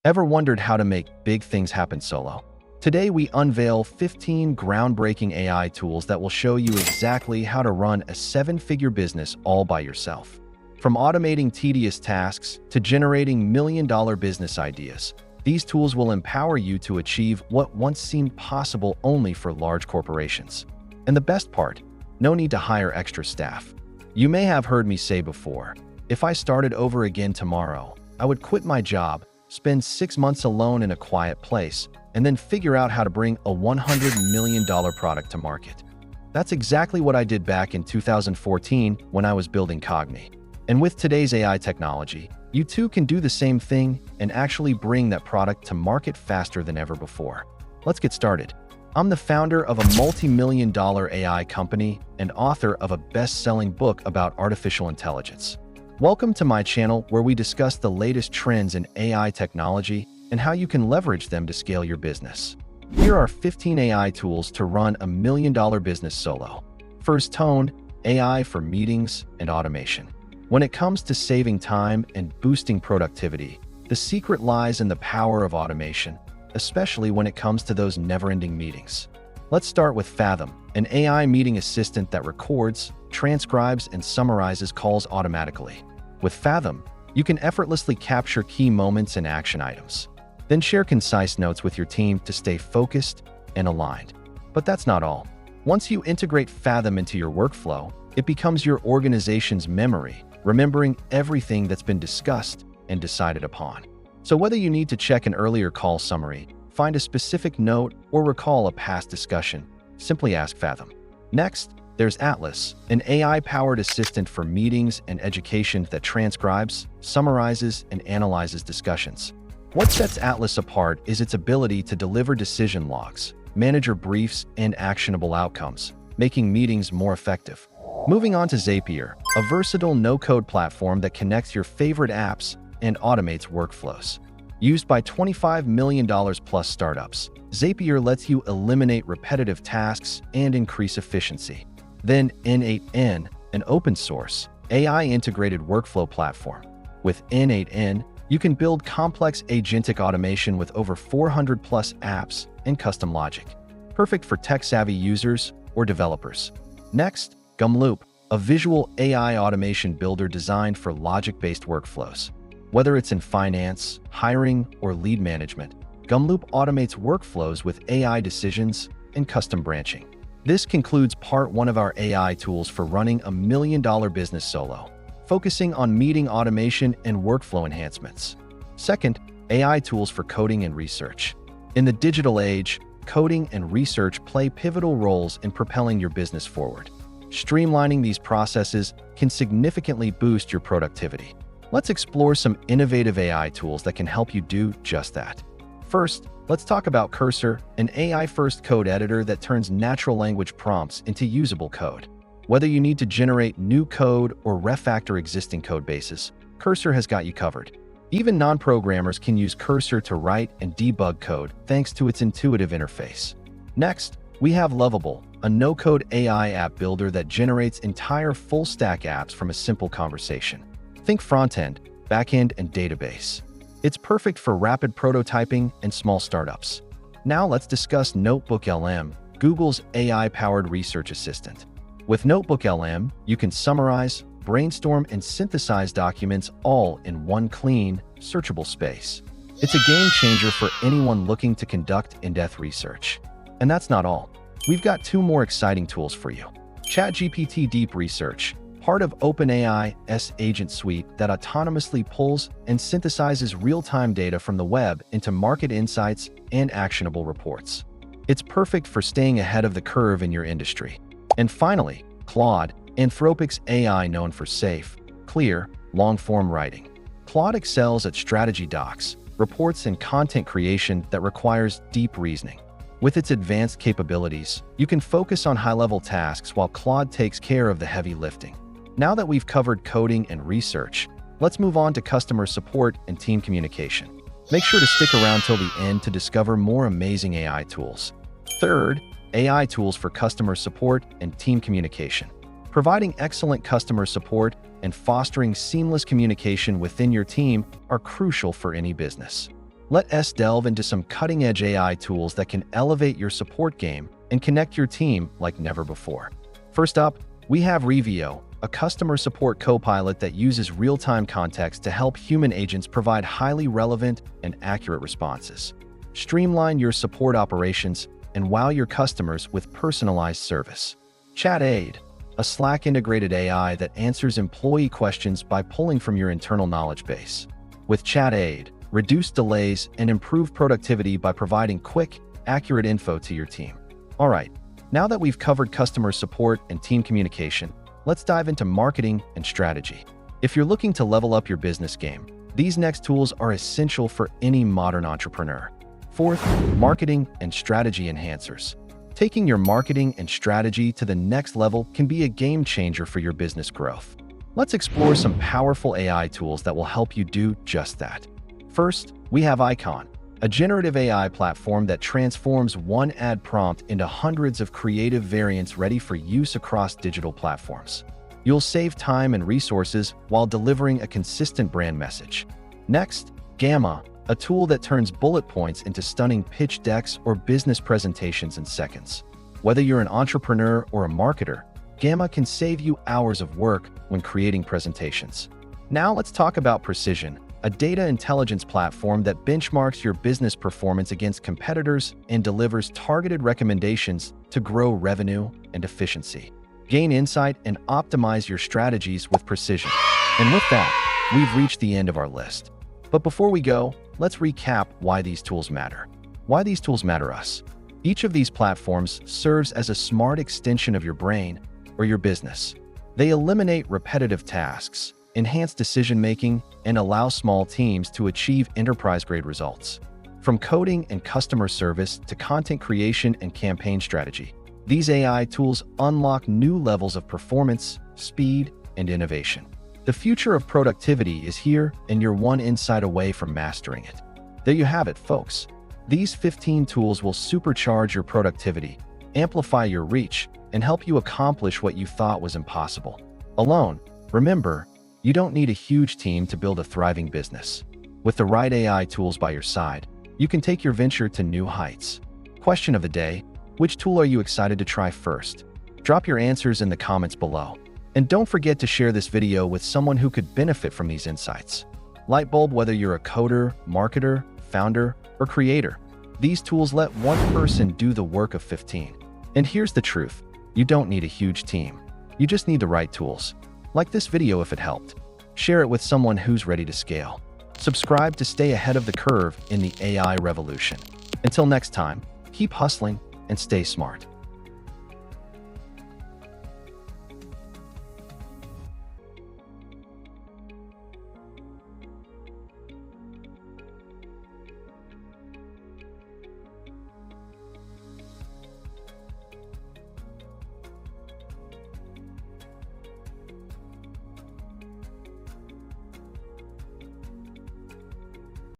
Ever wondered how to make big things happen solo? Today we unveil 15 groundbreaking AI tools that will show you exactly how to run a seven-figure business all by yourself. From automating tedious tasks to generating million-dollar business ideas, these tools will empower you to achieve what once seemed possible only for large corporations. And the best part, no need to hire extra staff. You may have heard me say before, if I started over again tomorrow, I would quit my job, spend 6 months alone in a quiet place, and then figure out how to bring a $100 million product to market. That's exactly what I did back in 2014 when I was building Cogni. And with today's AI technology, you too can do the same thing and actually bring that product to market faster than ever before. Let's get started. I'm the founder of a multi-million-dollar AI company and author of a best-selling book about artificial intelligence. Welcome to my channel where we discuss the latest trends in AI technology and how you can leverage them to scale your business. Here are 15 AI tools to run a million-dollar business solo. First, toRun, AI for meetings and automation. When it comes to saving time and boosting productivity, the secret lies in the power of automation, especially when it comes to those never-ending meetings. Let's start with Fathom, an AI meeting assistant that records, transcribes, and summarizes calls automatically. With Fathom, you can effortlessly capture key moments and action items, then share concise notes with your team to stay focused and aligned. But that's not all. Once you integrate Fathom into your workflow, it becomes your organization's memory, remembering everything that's been discussed and decided upon. So whether you need to check an earlier call summary, find a specific note, or recall a past discussion, simply ask Fathom. Next, there's Atlas, an AI-powered assistant for meetings and education that transcribes, summarizes, and analyzes discussions. What sets Atlas apart is its ability to deliver decision logs, manager briefs, and actionable outcomes, making meetings more effective. Moving on to Zapier, a versatile no-code platform that connects your favorite apps and automates workflows. Used by $25 million plus startups, Zapier lets you eliminate repetitive tasks and increase efficiency. Then N8N, an open-source, AI-integrated workflow platform. With N8N, you can build complex agentic automation with over 400 plus apps and custom logic, perfect for tech-savvy users or developers. Next, Gumloop, a visual AI automation builder designed for logic-based workflows. Whether it's in finance, hiring, or lead management, Gumloop automates workflows with AI decisions and custom branching. This concludes part 1 of our AI tools for running a million-dollar business solo, focusing on meeting automation and workflow enhancements. Second, AI tools for coding and research. In the digital age, coding and research play pivotal roles in propelling your business forward. Streamlining these processes can significantly boost your productivity. Let's explore some innovative AI tools that can help you do just that. First, let's talk about Cursor, an AI-first code editor that turns natural language prompts into usable code. Whether you need to generate new code or refactor existing code bases, Cursor has got you covered. Even non-programmers can use Cursor to write and debug code thanks to its intuitive interface. Next, we have Lovable, a no-code AI app builder that generates entire full-stack apps from a simple conversation. Think front-end, back-end, and database. It's perfect for rapid prototyping and small startups. Now let's discuss NotebookLM, Google's AI-powered research assistant. With NotebookLM, you can summarize, brainstorm, and synthesize documents all in one clean, searchable space. It's a game changer for anyone looking to conduct in-depth research. And that's not all. We've got 2 more exciting tools for you. ChatGPT Deep Research, part of OpenAI's agent suite that autonomously pulls and synthesizes real-time data from the web into market insights and actionable reports. It's perfect for staying ahead of the curve in your industry. And finally, Claude, Anthropic's AI known for safe, clear, long-form writing. Claude excels at strategy docs, reports, and content creation that requires deep reasoning. With its advanced capabilities, you can focus on high-level tasks while Claude takes care of the heavy lifting. Now that we've covered coding and research, let's move on to customer support and team communication. Make sure to stick around till the end to discover more amazing AI tools. Third, AI tools for customer support and team communication. Providing excellent customer support and fostering seamless communication within your team are crucial for any business. Let's delve into some cutting-edge AI tools that can elevate your support game and connect your team like never before. First up, we have Revio, a customer support copilot that uses real-time context to help human agents provide highly relevant and accurate responses. Streamline your support operations and wow your customers with personalized service. ChatAid, a Slack-integrated AI that answers employee questions by pulling from your internal knowledge base. With ChatAid, reduce delays and improve productivity by providing quick, accurate info to your team. All right, now that we've covered customer support and team communication, let's dive into marketing and strategy. If you're looking to level up your business game, these next tools are essential for any modern entrepreneur. Fourth, marketing and strategy enhancers. Taking your marketing and strategy to the next level can be a game changer for your business growth. Let's explore some powerful AI tools that will help you do just that. First, we have Icon, a generative AI platform that transforms one ad prompt into hundreds of creative variants ready for use across digital platforms. You'll save time and resources while delivering a consistent brand message. Next, Gamma, a tool that turns bullet points into stunning pitch decks or business presentations in seconds. Whether you're an entrepreneur or a marketer, Gamma can save you hours of work when creating presentations. Now let's talk about Precision, a data intelligence platform that benchmarks your business performance against competitors and delivers targeted recommendations to grow revenue and efficiency. Gain insight and optimize your strategies with Precision. And with that, we've reached the end of our list. But before we go, let's recap why these tools matter. Why these tools matter us. Each of these platforms serves as a smart extension of your brain or your business. They eliminate repetitive tasks, enhance decision-making, and allow small teams to achieve enterprise-grade results. From coding and customer service to content creation and campaign strategy, these AI tools unlock new levels of performance, speed, and innovation. The future of productivity is here, and you're one insight away from mastering it. There you have it, folks. These 15 tools will supercharge your productivity, amplify your reach, and help you accomplish what you thought was impossible. Alone, remember, you don't need a huge team to build a thriving business. With the right AI tools by your side, you can take your venture to new heights. Question of the day: which tool are you excited to try first? Drop your answers in the comments below. And don't forget to share this video with someone who could benefit from these insights. Lightbulb, whether you're a coder, marketer, founder, or creator, these tools let one person do the work of 15. And here's the truth: you don't need a huge team. You just need the right tools. Like this video if it helped. Share it with someone who's ready to scale. Subscribe to stay ahead of the curve in the AI revolution. Until next time, keep hustling and stay smart.